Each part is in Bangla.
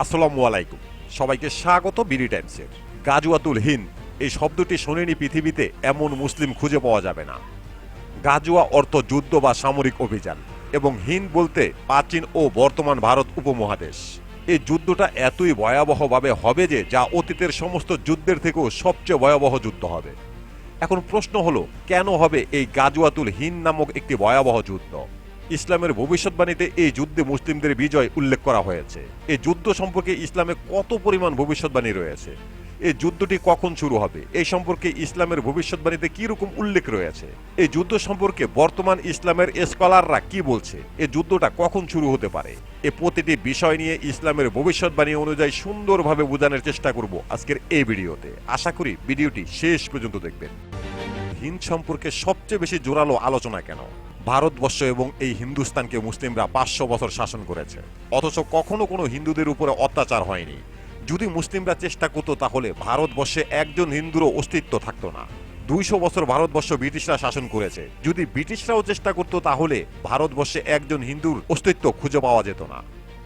আসসালামু আলাইকুম, সবাইকে স্বাগত বিডি টাইমসের। গাজওয়াতুল হিন্দ এই শব্দটি শোনেনি পৃথিবীতে এমন মুসলিম খুঁজে পাওয়া যাবে না। গাজওয়া অর্থ যুদ্ধ বা সামরিক অভিযান, এবং হিন্দ বলতে প্রাচীন ও বর্তমান ভারত উপমহাদেশ। এই যুদ্ধটা এতই ভয়াবহভাবে হবে যে যা অতীতের সমস্ত যুদ্ধের থেকেও সবচেয়ে ভয়াবহ যুদ্ধ হবে। এখন প্রশ্ন হলো, কেন হবে এই গাজওয়াতুল হিন্দ নামক একটি ভয়াবহ যুদ্ধ? ইসলামের ভবিষ্যৎবাণীতে এই যুদ্ধে মুসলিমদের বিজয় উল্লেখ করা হয়েছে। এই যুদ্ধ সম্পর্কে ইসলামে কত পরিমাণ ভবিষ্যৎবাণী রয়েছে? এই যুদ্ধটি কখন শুরু হবে এই সম্পর্কে ইসলামের ভবিষ্যৎবাণীতে কি রকম উল্লেখ রয়েছে? এই যুদ্ধ সম্পর্কে বর্তমান ইসলামের স্কলাররা কি বলছে? এই যুদ্ধটা কখন শুরু হতে পারে? এই প্রতিটি বিষয় নিয়ে ইসলামের ভবিষ্যৎবাণী অনুযায়ী সুন্দরভাবে বোঝানোর চেষ্টা করব আজকের এই ভিডিওতে। আশা করি ভিডিওটি শেষ পর্যন্ত দেখবেন। হিন্দ সম্পর্কে সবচেয়ে বেশি জোরালো আলোচনা কেন? ভারতবর্ষ এবং এই হিন্দুস্তানকে মুসলিমরা 500 বছর শাসন করেছে, অথচ কখনো কোনো হিন্দুদের উপরে অত্যাচার হয়নি। যদি মুসলিমরা চেষ্টা করত তাহলে ভারতবর্ষে একজন হিন্দুরও অস্তিত্ব থাকতো না। 200 বছর ভারতবর্ষ ব্রিটিশরা শাসন করেছে, যদি ব্রিটিশরাও চেষ্টা করত তাহলে ভারতবর্ষে একজন হিন্দুর অস্তিত্ব খুঁজে পাওয়া যেত না।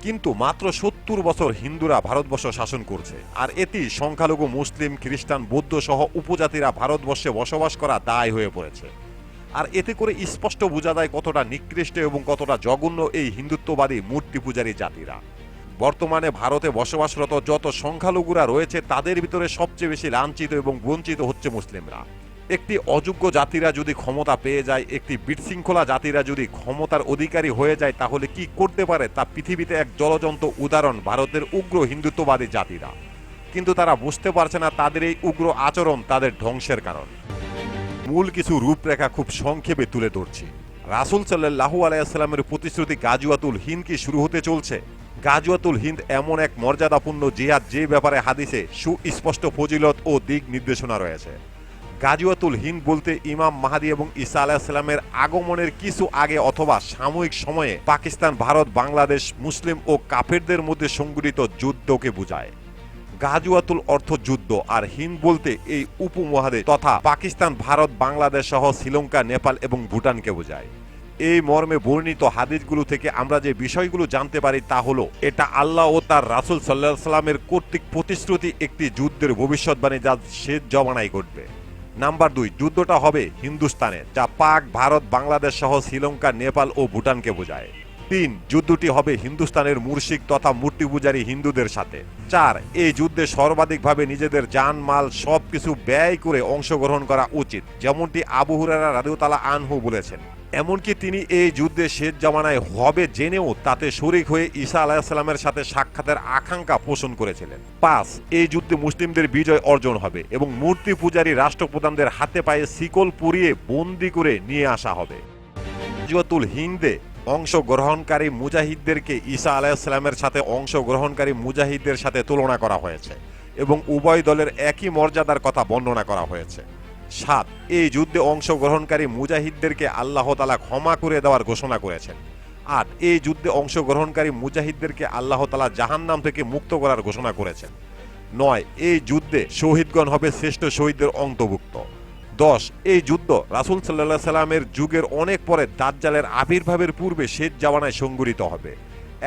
কিন্তু মাত্র 70 বছর হিন্দুরা ভারতবর্ষ শাসন করছে, আর এটি সংখ্যালঘু মুসলিম, খ্রিস্টান, বৌদ্ধ সহ উপজাতিরা ভারতবর্ষে বসবাস করা দায় হয়ে পড়েছে। আর এতে করে স্পষ্ট বোঝা যায় কতটা নিকৃষ্ট এবং কতটা জঘন্য এই হিন্দুত্ববাদী মূর্তি পূজারী জাতিরা। বর্তমানে ভারতে বসবাসরত যত সংখ্যালঘুরা রয়েছে তাদের ভিতরে সবচেয়ে বেশি লাঞ্ছিত এবং বঞ্চিত হচ্ছে মুসলিমরা। একটি অযোগ্য জাতিরা যদি ক্ষমতা পেয়ে যায়, একটি বিশৃঙ্খলা জাতিরা যদি ক্ষমতার অধিকারী হয়ে যায়, তাহলে কি করতে পারে তা পৃথিবীতে এক জ্বলজ্বন্ত উদাহরণ ভারতের উগ্র হিন্দুত্ববাদী জাতিরা। কিন্তু তারা বুঝতে পারছে না তাদের এই উগ্র আচরণ তাদের ধ্বংসের কারণ। মূল কিছু রূপরেখা খুব সংক্ষেপে তুলে ধরছি। রাসূল সাল্লাল্লাহু আলাইহি ওয়াসাল্লামের প্রতিশ্রুতি গাজওয়াতুল হিন্দ কি শুরু হতে চলছে? গাজওয়াতুল হিন্দ এমন এক মর্যাদাপূর্ণ জিহাদ যে ব্যাপারে হাদিসে সুস্পষ্ট ফজিলত ও দিক নির্দেশনা রয়েছে। গাজওয়াতুল হিন্দ বলতে ইমাম মাহদী এবং ঈসা আলাইহিস সালামের আগমনের কিছু আগে অথবা সাময়িক সময়ে পাকিস্তান, ভারত, বাংলাদেশ, মুসলিম ও কাফেরদের মধ্যে সংঘটিত যুদ্ধকে বোঝায়। গাজওয়াতুল অর্থ যুদ্ধ, আর হিন্দ বলতে এই উপমহাদেশ তথা পাকিস্তান, ভারত, বাংলাদেশ সহ শ্রীলঙ্কা, নেপাল এবং ভুটানকে বোঝায়। এই মর্মে বর্ণিত হাদিসগুলো থেকে আমরা যে বিষয়গুলো জানতে পারি তা হলো, এটা আল্লাহ ও তার রাসূল সাল্লাল্লাহু আলাইহি সাল্লামের কর্তৃক প্রতিশ্রুতি একটি যুদ্ধের ভবিষ্যৎবাণী যা শেষ জমানায় ঘটবে। নাম্বার 2, যুদ্ধটা হবে হিন্দুস্তানে, যা পাক, ভারত, বাংলাদেশ সহ শ্রীলঙ্কা, নেপাল ও ভুটানকে বোঝায়। 3, যুদ্ধটি হবে হিন্দুস্তানের মুশরিক তথা মূর্তি পূজারী হিন্দুদের সাথে। 4, এই যুদ্ধে সর্বাধিকভাবে নিজেদের জান মাল সবকিছু ব্যয় করে অংশগ্রহণ করা উচিত, যেমনটি আবু হুরায়রা রাদিয়াল্লাহু আনহু বলেছেন। এমনকি তিনি এই যুদ্ধে শেষ জামানায় হবে জেনেও তাতে শরীক হয়ে ঈসা আলাইহিস সালামের সাথে সাক্ষাতের আকাঙ্ক্ষা পোষণ করেছিলেন। 5, এই যুদ্ধে মুসলিমদের বিজয় অর্জন হবে এবং মূর্তি পূজারী রাষ্ট্রপ্রধানদের হাতে পায়ে শিকল পরিয়ে বন্দী করে নিয়ে আসা হবে। গাজওয়াতুল হিন্দে অংশগ্রহণকারী মুজাহিদদেরকে ঈসা আলাইহিস সালামের সাথে অংশগ্রহণকারী মুজাহিদদের সাথে তুলনা করা হয়েছে এবং উভয় দলের একই মর্যাদার কথা বর্ণনা করা হয়েছে। 7, এই যুদ্ধে অংশগ্রহণকারী মুজাহিদদেরকে আল্লাহ তাআলা ক্ষমা করে দেওয়ার ঘোষণা করেছেন। 8, এই যুদ্ধে অংশগ্রহণকারী মুজাহিদদেরকে আল্লাহ তাআলা জাহান্নাম থেকে মুক্ত করার ঘোষণা করেছেন। 9, এই যুদ্ধে শহীদগণ হবে শ্রেষ্ঠ শহীদদের অন্তর্ভুক্ত। 10, এই যুদ্ধ রাসূল সাল্লাল্লাহু আলাইহি সাল্লামের যুগের অনেক পরে দাজ্জালের আবির্ভাবের পূর্বে শেষ জামানায় সংঘটিত হবে।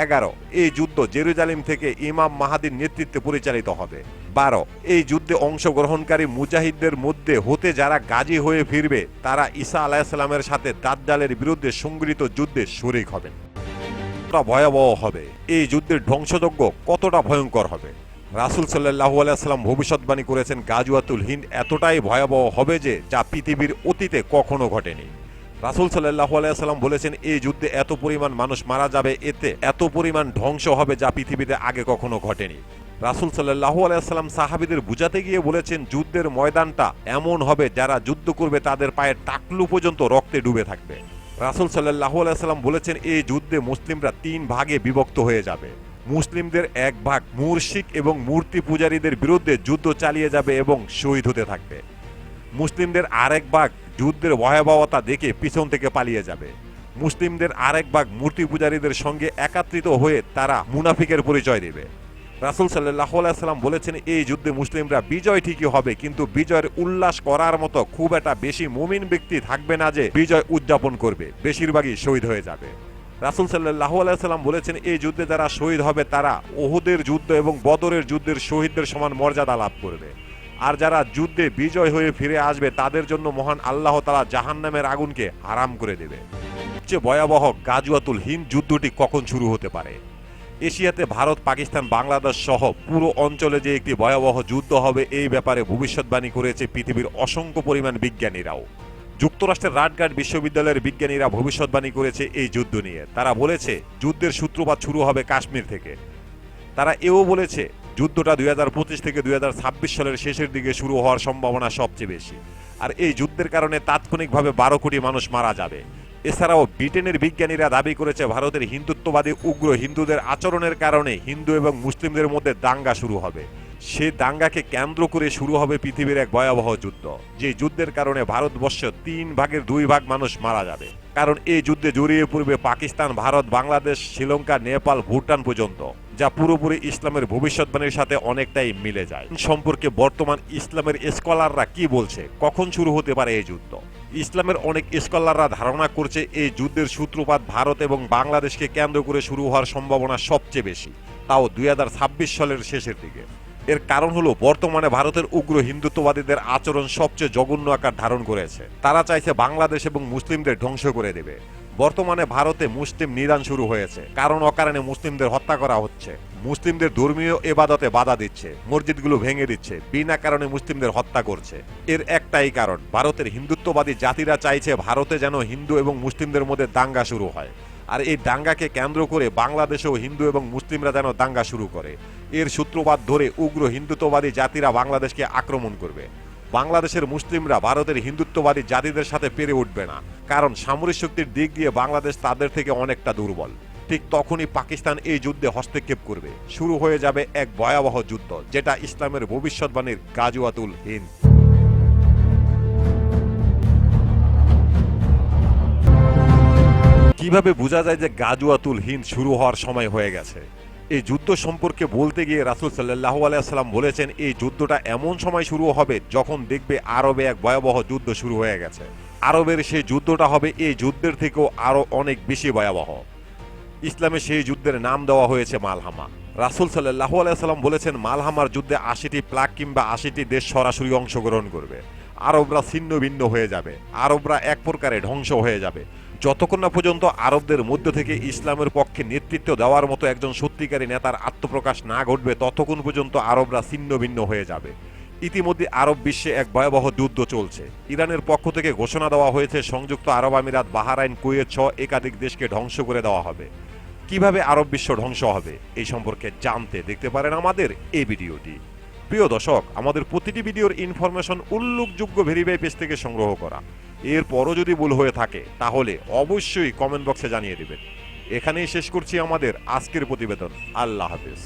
11, এই যুদ্ধ জেরুজালেম থেকে ইমাম মাহদীর নেতৃত্বে পরিচালিত হবে। 12, এই যুদ্ধে অংশগ্রহণকারী মুজাহিদদের মধ্যে হতে যারা গাজী হয়ে ফিরবে তারা ঈসা আলাইহিস সালামের সাথে দাজ্জালের বিরুদ্ধে সংঘটিত যুদ্ধে শরীক হবেন। কতটা ভয়াবহ হবে এই যুদ্ধের ধ্বংসযজ্ঞ, কতটা ভয়ঙ্কর হবে? রাসূল সাল্লাল্লাহু আলাইহি ওয়াসাল্লাম ভবিষ্যৎবাণী করেছেন গাজওয়াতুল হিন্দ এতটাই ভয়াবহ হবে যে যা পৃথিবীর অতীতে কখনো ঘটেনি। রাসূল সাল্লাল্লাহু আলাইহি ওয়াসাল্লাম বলেছেন এই যুদ্ধে এত পরিমাণ মানুষ মারা যাবে, এতে এত পরিমাণ ধ্বংস হবে যা পৃথিবীতে আগে কখনো ঘটেনি। রাসূল সাল্লাল্লাহু আলাইহি ওয়াসাল্লাম সাহাবীদের বুঝাতে গিয়ে বলেছেন যুদ্ধের ময়দানটা এমন হবে যারা যুদ্ধ করবে তাদের পায়ের টাকলু পর্যন্ত রক্তে ডুবে থাকবে। রাসূল সাল্লাল্লাহু আলাইহি ওয়াসাল্লাম বলেছেন এই যুদ্ধে মুসলিমরা 3 ভাগে বিভক্ত হয়ে যাবে। মুসলিমদের এক ভাগ মুশরিক এবং মূর্তি পূজারীদের বিরুদ্ধে যুদ্ধ চালিয়ে যাবে এবং শহীদ হতে থাকবে। মুসলিমদের আরেক ভাগ যুদ্ধের ভয়াবহতা দেখে পিছন থেকে পালিয়ে যাবে। মুসলিমদের আরেক ভাগ মূর্তি পূজারীদের সঙ্গে একত্রিত হয়ে তারা মুনাফিকের পরিচয় দেবে। রাসূল সাল্লাল্লাহু আলাইহি ওয়াসাল্লাম বলেছেন এই যুদ্ধে মুসলিমরা বিজয় ঠিকই হবে, কিন্তু বিজয়ের উল্লাস করার মতো খুব একটা বেশি মুমিন ব্যক্তি থাকবে না যে বিজয় উদযাপন করবে, বেশিরভাগই শহীদ হয়ে যাবে। রাসূল সাল্লাল্লাহু আলাইহি সাল্লাম বলেছেন, এই যুদ্ধে যারা শহীদ হবে তারা উহুদের যুদ্ধ এবং বদরের যুদ্ধের শহীদদের সমান মর্যাদা লাভ করবে। আর যারা যুদ্ধে বিজয় হয়ে ফিরে আসবে তাদের জন্য মহান আল্লাহ তাআলা জাহান্নামের আগুনকে হারাম করে দেবে। সবচেয়ে ভয়াবহ গাজওয়াতুল হিন্দ যুদ্ধটি কখন শুরু হতে পারে? এশিয়াতে ভারত, পাকিস্তান, বাংলাদেশ সহ পুরো অঞ্চলে যে একটি ভয়াবহ যুদ্ধ হবে এই ব্যাপারে ভবিষ্যৎবাণী করেছে পৃথিবীর অসংখ্য পরিমাণ বিজ্ঞানীরাও। যুক্তরাষ্ট্রের রাটগার্ড বিশ্ববিদ্যালয়ের বিজ্ঞানীরা ভবিষ্যৎবাণী করেছে এই যুদ্ধ নিয়ে। তারা বলেছে যুদ্ধের সূত্রপাত শুরু হবে কাশ্মীর থেকে। তারা এও বলেছে যুদ্ধটা 2025 থেকে 2026 সালের শেষের দিকে শুরু হওয়ার সম্ভাবনা সবচেয়ে বেশি। আর এই যুদ্ধের কারণে তাৎক্ষণিকভাবে 12 কোটি মানুষ মারা যাবে। এছাড়াও ব্রিটেনের বিজ্ঞানীরা দাবি করেছে ভারতের হিন্দুত্ববাদী উগ্র হিন্দুদের আচরণের কারণে হিন্দু এবং মুসলিমদের মধ্যে দাঙ্গা শুরু হবে। সে দাঙ্গাকে কেন্দ্র করে শুরু হবে পৃথিবীর এক ভয়াবহ যুদ্ধ, যে যুদ্ধের কারণে ভারতবর্ষ 3 ভাগের 2 ভাগ মানুষ মারা যাবে। কারণ এই যুদ্ধে জড়িয়ে পড়বে পাকিস্তান, ভারত, বাংলাদেশ, শ্রীলঙ্কা, নেপাল, ভুটান পর্যন্ত, যা পুরোপুরি ইসলামের ভবিষ্যৎবাণীর সাথে অনেকটাই মিলে যায়। সম্পর্কে বর্তমান ইসলামের স্কলাররা কি বলছে, কখন শুরু হতে পারে এই যুদ্ধ? ইসলামের অনেক স্কলাররা ধারণা করছে এই যুদ্ধের সূত্রপাত ভারত এবং বাংলাদেশকে কেন্দ্র করে শুরু হওয়ার সম্ভাবনা সবচেয়ে বেশি, তাও 2026 সালের শেষের দিকে। এর কারণ হলো বর্তমানে ভারতের উগ্র হিন্দুত্ববাদীদের আচরণ সবচেয়ে জঘন্য আকার ধারণ করেছে। তারা চাইছে বাংলাদেশ এবং মুসলিমদের ধ্বংস করে দেবে। বর্তমানে ভারতে মুসলিম নিধন শুরু হয়েছে, কারণ অকারণে মুসলিমদের হত্যা করা হচ্ছে, মুসলিমদের ধর্মীয় ইবাদতে বাধা দিচ্ছে, মসজিদগুলো ভেঙে দিচ্ছে, বিনা কারণে মুসলিমদের হত্যা করছে। এর একটাই কারণ, ভারতের হিন্দুত্ববাদী জাতিরা চাইছে ভারতে যেন হিন্দু এবং মুসলিমদের মধ্যে দাঙ্গা শুরু হয়। আর এই দাঙ্গাকে কেন্দ্র করে বাংলাদেশেও হিন্দু এবং মুসলিমরা যেন দাঙ্গা শুরু করে। এর সূত্রপাত ধরে উগ্র হিন্দুত্ববাদী জাতিরা বাংলাদেশকে আক্রমণ করবে। বাংলাদেশের মুসলিমরা ভারতের হিন্দুত্ববাদী জাতিদের সাথে পেরে উঠবে না, কারণ সামরিক শক্তির দিক দিয়ে বাংলাদেশ তাদের থেকে অনেকটা দুর্বল। ঠিক তখনই পাকিস্তান এই যুদ্ধে হস্তক্ষেপ করবে। শুরু হয়ে যাবে এক ভয়াবহ যুদ্ধ, যেটা ইসলামের ভবিষ্যৎবাণীর গাজওয়াতুল হিন্দ। কিভাবে বোঝা যায় যে গাজওয়াতুল হিন্দ শুরু হওয়ার সময় হয়ে গেছে? এই যুদ্ধ সম্পর্কে বলতে গিয়ে রাসূল সাল্লাল্লাহু আলাইহি সাল্লাম বলেছেন, এই যুদ্ধটা এমন সময় শুরু হবে যখন দেখবে আরবে এক ভয়াবহ যুদ্ধ শুরু হয়ে গেছে। আরবের সেই যুদ্ধটা হবে এই যুদ্ধের থেকেও আরো অনেক বেশি ভয়াবহ। ইসলামে সেই যুদ্ধের নাম দেওয়া হয়েছে মালহামা। রাসূল সাল্লাল্লাহু আলাইহি সাল্লাম বলেছেন, মালহামার যুদ্ধে 80টি প্লাগ কিংবা 80টি দেশ সরাসরি অংশগ্রহণ করবে। আরবরা ছিন্ন ভিন্ন হয়ে যাবে, আরবরা এক প্রকারে ধ্বংস হয়ে যাবে। যতক্ষণ না পর্যন্ত আরবদের মধ্য থেকে ইসলামের পক্ষে নেতৃত্ব দেওয়ার মতো একজন সত্যিকারী নেতার আত্মপ্রকাশ না ঘটবে ততক্ষণ পর্যন্ত আরবরা ছিন্ন ভিন্ন হয়ে যাবে। ইতিমধ্যে আরব বিশ্বে এক ভয়াবহ যুদ্ধ চলছে। ইরানের পক্ষ থেকে ঘোষণা দেওয়া হয়েছে সংযুক্ত আরব আমিরাত, বাহরাইন, কুয়েত সহ একাধিক দেশকে ধ্বংস করে দেওয়া হবে। কিভাবে আরব বিশ্ব ধ্বংস হবে এই সম্পর্কে জানতে দেখতে পারেন আমাদের এই ভিডিওটি। প্রিয় দর্শক, আমাদের প্রতিটি ভিডিওর ইনফরমেশন উল্লেখযোগ্য ভেরিফাই পেজ থেকে সংগ্রহ করা। এরপরও যদি ভুল হয়ে থাকে তাহলে অবশ্যই কমেন্ট বক্সে জানিয়ে দেবেন। এখানেই শেষ করছি আমাদের আজকের প্রতিবেদন। আল্লাহ হাফেজ।